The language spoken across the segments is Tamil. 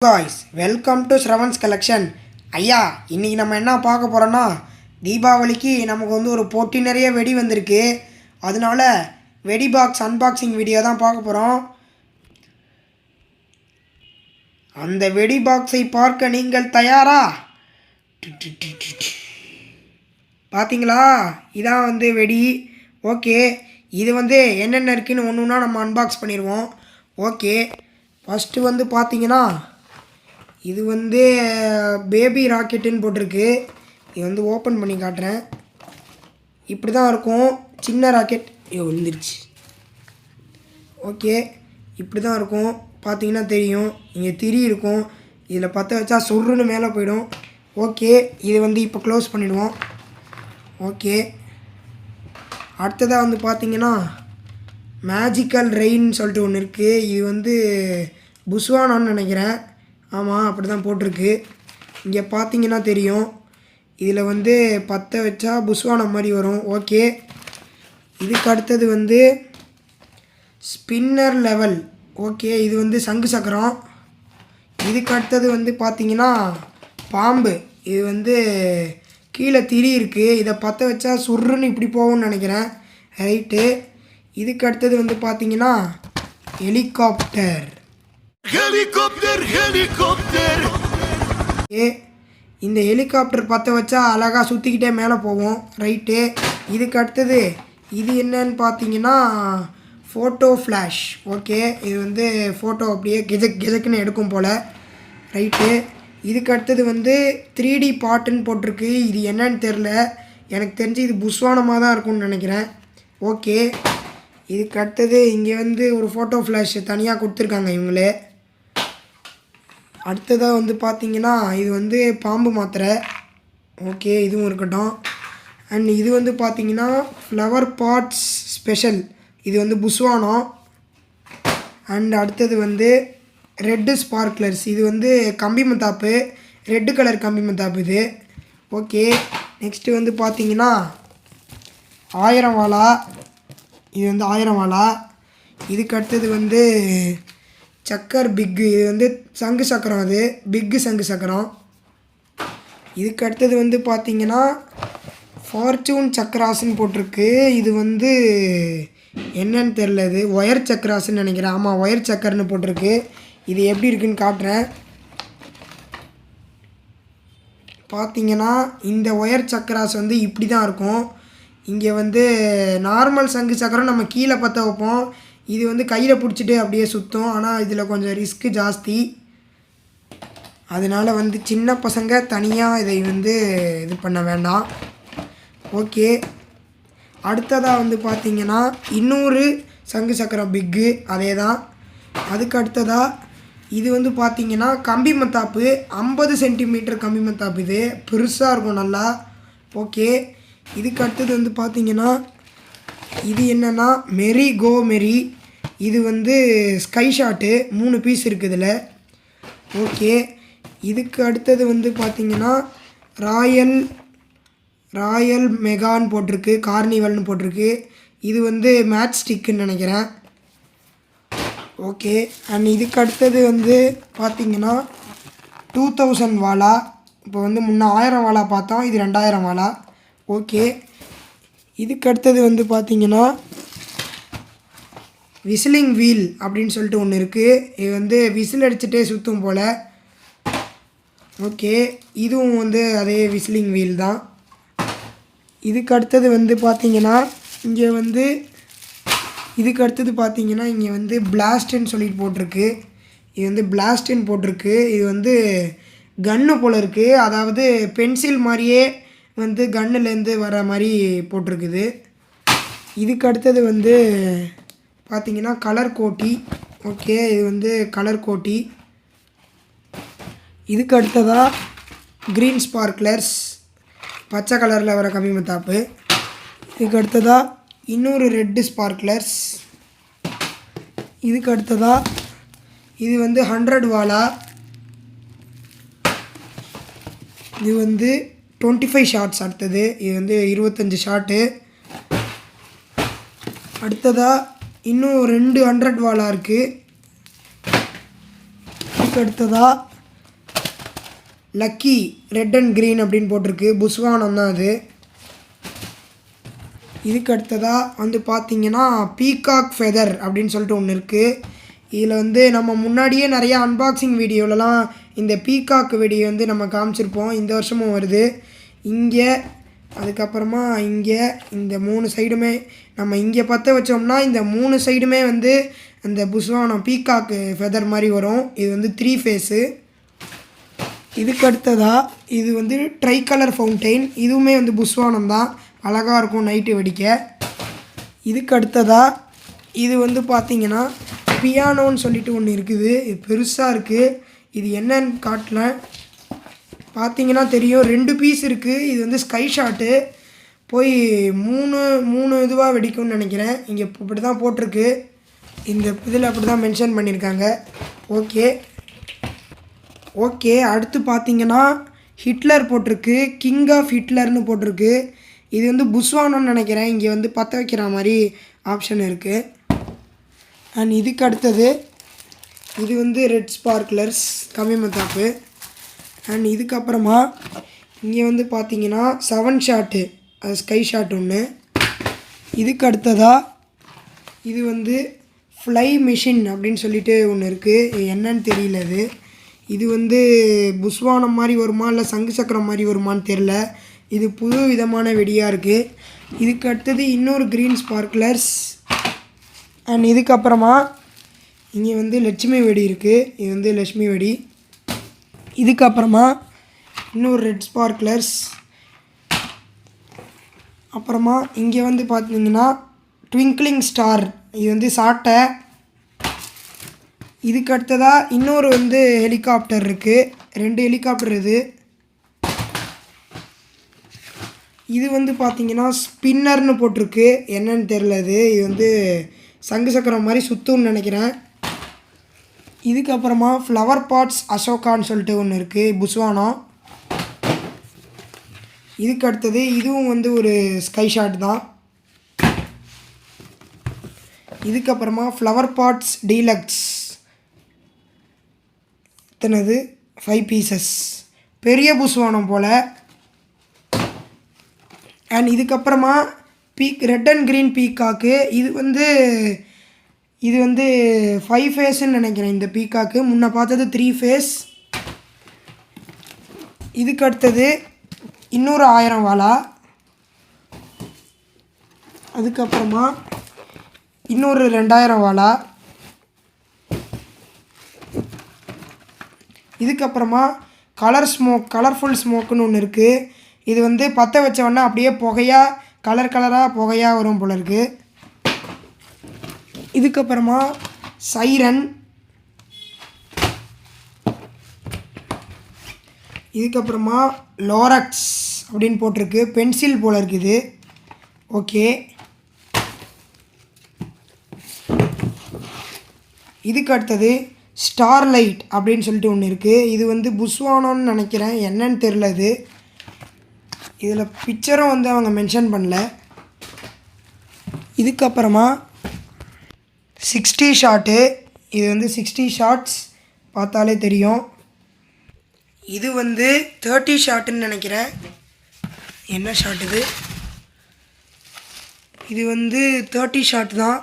Guys welcome to Shravan's collection. ஐயா, இன்றைக்கி நம்ம என்ன பார்க்க போகிறோன்னா, தீபாவளிக்கு நமக்கு வந்து ஒரு போட்டி நிறைய வெடி வந்திருக்கு. அதனால வெடி பாக்ஸ் அன்பாக்சிங் வீடியோ தான் பார்க்க போகிறோம். அந்த வெடி பாக்ஸை பார்க்க நீங்கள் தயாரா? பார்த்தீங்களா, இதான் வந்து வெடி. ஓகே, இது வந்து என்னென்ன இருக்குதுன்னு ஒன்று ஒன்றா நம்ம அன்பாக்ஸ் பண்ணிடுவோம். ஓகே, ஃபஸ்ட்டு வந்து பார்த்தீங்கன்னா, இது வந்து பேபி ராக்கெட்டுன்னு போட்டிருக்கு. இது வந்து ஓப்பன் பண்ணி காட்டுறேன். இப்படி தான் இருக்கும். சின்ன ராக்கெட் விழுந்துருச்சு. ஓகே, இப்படி தான் இருக்கும். பார்த்தீங்கன்னா தெரியும், இங்கே திரி இருக்கும். இதில் பற்ற வச்சா சொருன்னு மேலே போயிடும். ஓகே, இது வந்து இப்போ க்ளோஸ் பண்ணிவிடுவோம். ஓகே, அடுத்ததாக வந்து பார்த்தீங்கன்னா மேஜிக்கல் ரெயின்னு சொல்லிட்டு ஒன்று இருக்குது. இது வந்து புஸ்வானான்னு நினைக்கிறேன். ஆமாம், அப்படி தான் போட்டிருக்கு. இங்கே பார்த்தீங்கன்னா தெரியும், இதில் வந்து பற்ற வச்சா புஸ்வானம் மாதிரி வரும். ஓகே, இதுக்கு அடுத்தது வந்து ஸ்பின்னர் லெவல். ஓகே, இது வந்து சங்கு சக்கரம். இதுக்கு அடுத்தது வந்து பார்த்தீங்கன்னா பாம்பு. இது வந்து கீழே திரி இருக்குது. இதை பற்ற வச்சா சுருன்னு இப்படி போகும்னு நினைக்கிறேன். ரைட்டு. இதுக்கு அடுத்தது வந்து பார்த்தீங்கன்னா ஹெலிகாப்டர். இந்த ஹெலிகாப்டர் பற்ற வச்சா அழகாக சுற்றிக்கிட்டே மேலே போவோம். ரைட்டு. இதுக்கு அடுத்தது இது என்னன்னு பார்த்தீங்கன்னா ஃபோட்டோ ஃப்ளாஷ். ஓகே, இது வந்து ஃபோட்டோ அப்படியே கெஜக்குன்னு எடுக்கும் போல். ரைட்டு. இதுக்கு அடுத்தது வந்து 3D பாட்டுன்னு போட்டிருக்கு. இது என்னன்னு தெரில. எனக்கு தெரிஞ்சு இது புஸ்வானமாக தான் இருக்கும்னு நினைக்கிறேன். ஓகே, இதுக்கு அடுத்தது இங்கே வந்து ஒரு ஃபோட்டோ ஃப்ளாஷ் தனியாக கொடுத்துருக்காங்க இவங்களே. அடுத்ததாக வந்து பார்த்திங்கன்னா இது வந்து பாம்பு மாத்திரை. ஓகே, இதுவும் இருக்கட்டும். அண்ட் இது வந்து பார்த்திங்கன்னா ஃப்ளவர் பாட்ஸ் ஸ்பெஷல். இது வந்து புஸ்வானம். அண்ட் அடுத்தது வந்து ரெட்டு ஸ்பார்க்லர்ஸ். இது வந்து கம்பி மத்தாப்பு, ரெட்டு கலர் கம்பி மத்தாப்பு இது. ஓகே, நெக்ஸ்ட்டு வந்து பார்த்திங்கன்னா 1000 வாலா. இது வந்து 1000 வாலா. இதுக்கு அடுத்தது வந்து சக்கர் பிக்கு. இது வந்து சங்கு சக்கரம். அது பிக்கு சங்கு சக்கரம். இதுக்கு அடுத்தது வந்து பார்த்திங்கன்னா ஃபார்ச்சூன் சக்கராசுன்னு போட்டிருக்கு. இது வந்து என்னன்னு தெரில. இது ஒயர் சக்கராசுன்னு நினைக்கிறேன். ஆமாம், ஒயர் சக்கர்னு போட்டிருக்கு. இது எப்படி இருக்குன்னு காட்டுறேன். பார்த்திங்கன்னா இந்த ஒயர் சக்கராஸ் வந்து இப்படி தான் இருக்கும். இங்கே வந்து நார்மல் சங்கு சக்கரம் நம்ம கீழே பற்ற வைப்போம். இது வந்து கையில் பிடிச்சிட்டு அப்படியே சுற்றும். ஆனால் இதில் கொஞ்சம் ரிஸ்க்கு ஜாஸ்தி. அதனால் வந்து சின்ன பசங்க தனியாக இதை வந்து இது பண்ண வேண்டாம். ஓகே, அடுத்ததாக வந்து பார்த்திங்கன்னா இன்னொரு சங்கு சக்கரம் பிக்கு. அதே தான். அதுக்கு அடுத்ததாக இது வந்து பார்த்திங்கன்னா கம்பி மத்தாப்பு. 50 சென்டிமீட்டர் கம்பி மத்தாப்பு. இது பெருசாக இருக்கும் நல்லா. ஓகே, இதுக்கு அடுத்தது வந்து பார்த்திங்கன்னா இது என்னென்னா மெரி கோ மெரி. இது வந்து ஸ்கை ஷாட்டு. 3 பீஸ் இருக்குது இதில். ஓகே, இதுக்கு அடுத்தது வந்து பார்த்திங்கன்னா ராயல் மெகான்னு போட்டிருக்கு, கார்னிவல்னு போட்டிருக்கு. இது வந்து மேட்ச் ஸ்டிக்குன்னு நினைக்கிறேன். ஓகே, அண்ட் இதுக்கு அடுத்தது வந்து பார்த்திங்கன்னா 2000 வாலா. இப்போ வந்து முன்னே 1000 வாலா பார்த்தோம், இது 2000 வாலா. ஓகே, இதுக்கு அடுத்தது வந்து பார்த்திங்கன்னா விசிலிங் வீல் அப்படின்னு சொல்லிட்டு ஒன்று இருக்குது. இது வந்து விசில் அடிச்சுட்டே சுற்றும் போல். ஓகே, இதுவும் வந்து அதே விசிலிங் வீல் தான். இதுக்கு அடுத்தது வந்து பார்த்திங்கன்னா இங்கே வந்து இதுக்கு அடுத்தது பார்த்திங்கன்னா இங்கே வந்து பிளாஸ்ட்டுன்னு சொல்லிட்டு போட்டிருக்கு. இது வந்து பிளாஸ்ட்டுன்னு போட்டிருக்கு. இது வந்து கன்று போல் இருக்குது. அதாவது பென்சில் மாதிரியே வந்து கன்னுலேருந்து வர மாதிரி போட்டிருக்குது. இதுக்கு அடுத்தது வந்து பார்த்திங்கன்னா கலர் கோட்டி. ஓகே, இது வந்து கலர் கோட்டி. இதுக்கு அடுத்ததாக க்ரீன் ஸ்பார்க்லர்ஸ், பச்சை கலரில் வர கம்பி மத்தாப்பு. இதுக்கு அடுத்ததாக இன்னொரு ரெட்டு ஸ்பார்க்லர்ஸ். இதுக்கு அடுத்ததாக இது வந்து 100 வாலா. இது வந்து 25 ஷாட்ஸ். அடுத்தது இது வந்து 25 ஷாட்டு. அடுத்ததாக இன்னும் 2 100 வாலா இருக்குது. இதுக்கு அடுத்ததாக லக்கி ரெட் அண்ட் க்ரீன் அப்படின்னு போட்டிருக்கு, புஸ்வானம் தான் அது. இதுக்கு அடுத்ததாக வந்து பார்த்திங்கன்னா பீகாக் ஃபெதர் அப்படின்னு சொல்லிட்டு ஒன்று இருக்குது. இதில் வந்து நம்ம முன்னாடியே நிறையா அன்பாக்சிங் வீடியோலலாம் இந்த பீகாக் வெடியை வந்து நம்ம காமிச்சிருப்போம். இந்த வருஷமும் வருது. இங்கே அதுக்கப்புறமா இங்கே இந்த 3 சைடுமே நம்ம இங்கே பற்ற வச்சோம்னா இந்த 3 சைடுமே வந்து அந்த புஸ்வானம் பீகாக்கு ஃபெதர் மாதிரி வரும். இது வந்து 3 ஃபேஸு. இதுக்கு அடுத்ததாக இது வந்து ட்ரை கலர் ஃபவுண்டெயின். இதுவுமே வந்து புஸ்வானம் தான், அழகாக இருக்கும் நைட்டு வெடிக்க. இதுக்கு அடுத்ததாக இது வந்து பார்த்திங்கன்னா பியானோன்னு சொல்லிட்டு ஒன்று இருக்குது. இது பெருசாக இருக்குது. இது என்னன்னு காட்டல, பார்த்தீங்கன்னா தெரியும். 2 பீஸ் இருக்குது. இது வந்து ஸ்கை ஷாட்டு. போய் 3 இதுவாக வெடிக்கும்னு நினைக்கிறேன். இங்கே இப்படி தான் போட்டிருக்கு, இந்த இதில் அப்படி தான் மென்ஷன் பண்ணியிருக்காங்க. ஓகே அடுத்து பார்த்தீங்கன்னா ஹிட்லர் போட்டிருக்கு, கிங் ஆஃப் ஹிட்லர்னு போட்டிருக்கு. இது வந்து புஸ்வானம்னு நினைக்கிறேன். இங்கே வந்து பற்ற வைக்கிற மாதிரி ஆப்ஷன் இருக்குது. அண்ட் இதுக்கு அடுத்தது இது வந்து ரெட் ஸ்பார்க்லர்ஸ் கம்மி மத்தாப்பு. அண்ட் இதுக்கப்புறமா இங்கே வந்து பார்த்தீங்கன்னா 7 ஷாட்டு, அது ஸ்கை ஷாட் ஒன்று. இதுக்கு அடுத்ததாக இது வந்து ஃப்ளை மிஷின் அப்படின்னு சொல்லிட்டு ஒன்று இருக்குது. என்னன்னு தெரியல. இது வந்து புஸ்வானம் மாதிரி வருமா இல்லை சங்கு சக்கரம் மாதிரி வருமானு தெரில. இது புது விதமான வெடியாக இருக்குது. இதுக்கு அடுத்தது இன்னொரு க்ரீன் ஸ்பார்க்லர்ஸ். அண்ட் இதுக்கப்புறமா இங்கே வந்து லட்சுமி வெடி இருக்குது. இது வந்து லட்சுமி வெடி. இதுக்கப்புறமா இன்னொரு ரெட் ஸ்பார்க்லர்ஸ். அப்புறமா இங்கே வந்து பார்த்தீங்கன்னா ட்விங்க்லிங் ஸ்டார், இது வந்து சாட்டை. இதுக்கு அடுத்ததாக இன்னொரு வந்து ஹெலிகாப்டர் இருக்குது, 2 ஹெலிகாப்டர் இது வந்து பார்த்திங்கன்னா ஸ்பின்னர்னு போட்டிருக்கு. என்னன்னு தெரில. இது வந்து சங்கு சக்கரம் மாதிரி சுற்றுன்னு நினைக்கிறேன். இதுக்கப்புறமா ஃப்ளவர் பாட்ஸ் அசோகான்னு சொல்லிட்டு ஒன்று இருக்குது, புஸ்வானம். இதுக்கு அடுத்தது இதுவும் வந்து ஒரு ஸ்கை ஷாட் தான். இதுக்கப்புறமா ஃப்ளவர் பாட்ஸ் டீலக்ஸ், எத்தனது 5 பீசஸ், பெரிய புஸ்வானம் போல். அண்ட் இதுக்கப்புறமா ரெட் அண்ட் க்ரீன் பீகாக்கு. இது வந்து 5 ஃபேஸ்ன்னு நினைக்கிறேன். இந்த பீகாக்கு முன்ன பார்த்தது 3 ஃபேஸ். இதுக்கு அடுத்தது இன்னொரு 1000 வாலா. அதுக்கப்புறமா இன்னொரு 2000 வாலா. இதுக்கப்புறமா கலர்ஃபுல் ஸ்மோக்குன்னு ஒன்று இருக்குது. இது வந்து பற்ற வச்சவொடனே அப்படியே புகையாக கலராக புகையாக வரும் போல இருக்குது. இதுக்கப்புறமா சைரன். இதுக்கப்புறமா லோரக்ஸ் அப்படின்னு போட்டிருக்கு, பென்சில் போல் இருக்குது. இதுக்கு அடுத்தது ஸ்டார்லைட் அப்படின்னு சொல்லிட்டு ஒன்று இருக்குது. இது வந்து புஸ்வானம்னு நினைக்கிறேன், என்னன்னு தெரில. இதில் பிக்சரும் வந்து அவங்க மென்ஷன் பண்ணல. இதுக்கப்புறமா 60 ஷாட்டு. இது வந்து 60 ஷாட்ஸ், பார்த்தாலே தெரியும். இது வந்து 30 ஷாட்டுன்னு நினைக்கிறேன். என்ன ஷாட் இது வந்து 30 ஷாட் தான்,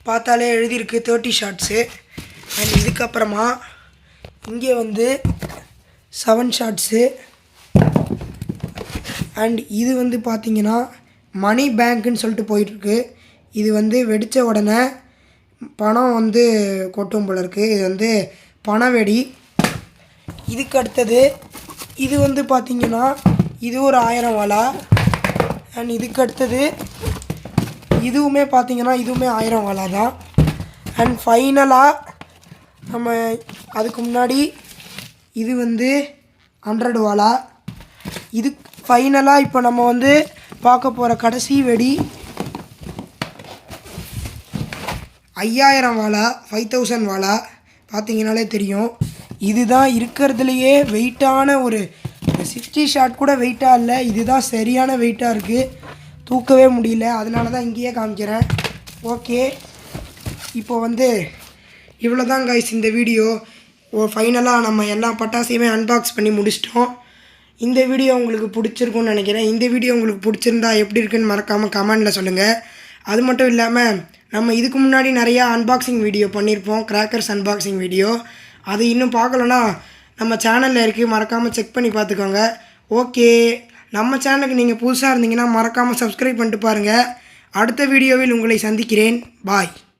பார்த்தாலே எழுதியிருக்கு 30 ஷாட்ஸு. அண்ட் இதுக்கப்புறமா இங்கே வந்து 7 ஷாட்ஸு. அண்ட் இது வந்து பார்த்திங்கன்னா மணி பேங்க்குன்னு சொல்லிட்டு போயிட்டுருக்கு. இது வந்து வெடித்த உடனே பணம் வந்து கொட்டும் போல இருக்குது. இது வந்து பணவெடி. இதுக்கு அடுத்தது இது வந்து பார்த்திங்கன்னா இது ஒரு 1000 வாலா. அண்ட் இதுக்கு அடுத்தது இதுவுமே பார்த்திங்கன்னா இதுவுமே 1000 வாலா தான். அண்ட் ஃபைனலாக நம்ம அதுக்கு முன்னாடி இது வந்து 100 வாலா. இது ஃபைனலாக இப்போ நம்ம வந்து பார்க்க போகிற கடைசி வெடி 5000 வாலா, 5000 வாலா. பார்த்திங்கனாலே தெரியும். இதுதான் இருக்கிறதுலையே வெயிட்டான ஒரு 60 ஷாட் கூட வெயிட்டாக இல்லை. இதுதான் சரியான வெயிட்டாக இருக்குது, தூக்கவே முடியல. அதனால தான் இங்கேயே காமிக்கிறேன். இப்போ வந்து இவ்வளோ தான் கைஸ் இந்த வீடியோ. ஃபைனலாக நம்ம எல்லா பட்டாசையுமே அன்பாக்ஸ் பண்ணி முடிச்சிட்டோம். இந்த வீடியோ உங்களுக்கு பிடிச்சிருக்குன்னு நினைக்கிறேன். இந்த வீடியோ உங்களுக்கு பிடிச்சிருந்தா எப்படி இருக்குன்னு மறக்காமல் கமெண்டில் சொல்லுங்கள். அது மட்டும் இல்லாமல் நம்ம இதுக்கு முன்னாடி நிறையா அன்பாக்சிங் வீடியோ பண்ணியிருப்போம், கிராக்கர்ஸ் அன்பாக்சிங் வீடியோ. அது இன்னும் பார்க்கலன்னா நம்ம சேனலில் இருக்குது, மறக்காமல் செக் பண்ணி பார்த்துக்கோங்க. ஓகே, நம்ம சேனலுக்கு நீங்கள் புதுசாக இருந்தீங்கன்னா மறக்காமல் சப்ஸ்கிரைப் பண்ணிட்டு பாருங்கள். அடுத்த வீடியோவில் உங்களை சந்திக்கிறேன். பாய்.